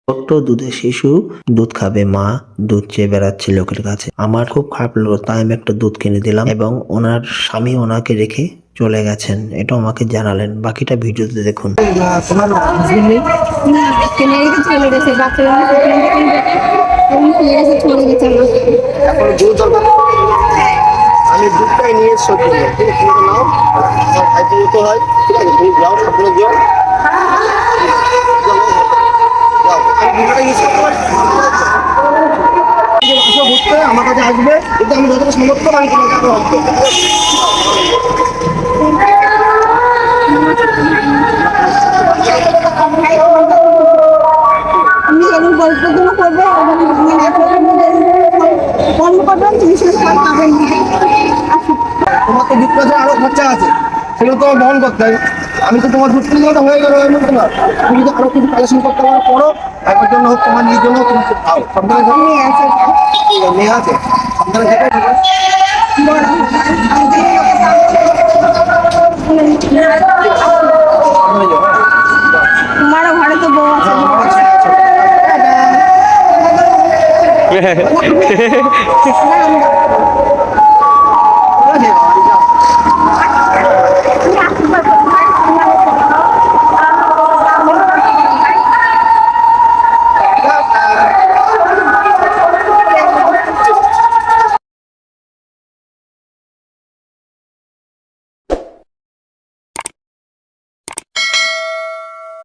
ছোট্ট দুধের শিশু দুধ খাবে, মা দুধ চেয়ে বেড়াচ্ছে লোকের কাছে। আমার খুব খারাপ লাগলো, তাই আমি একটা দুধ কিনে দিলাম এবং ওনার স্বামী ওনাকে রেখে চলে গেছেন। এটা আমাকে জানালেন, বাকিটা ভিডিওতে দেখুন। তোমার হাজবেন্ড নেই? না, কিনে রেখে চলে গেছে, বাচ্চারা চলে গেছে আমার। এখন দুধ দরকার, আমি দুধটাই নিয়ে এসছি, ঠিক আছে? তুমি নাও, আমার খাইতে যেতে হয়, ঠিক আছে? তুমি যাও, সাবধানে যাও। আমার কাছে আসবে, কিন্তু আমি যতটা সমর্থ আমি তোমাকে আরো আসবো। আমি এরকম গল্পগুলো করবো, বন্ধ করবেন, টিউশন পাবেন না। তোমার তো দুধ কাছে আরো খরচা আছে, সেগুলো তোমার বহন করতে হবে। আমি তো তোমার দুধ কিনে হয়ে গেল এমন না, তুমি যদি আরো কিছু কালেকশন করতে পারো করো, একবার জন্য হোক, তোমার নিজের জন্য হোক, তুমি খাও। সাবধানে খাও। মেয়ে আছে, মেয়ে আছে, সাবধানে খেতে বড় তোমারও ঘরে তো বউ আছে।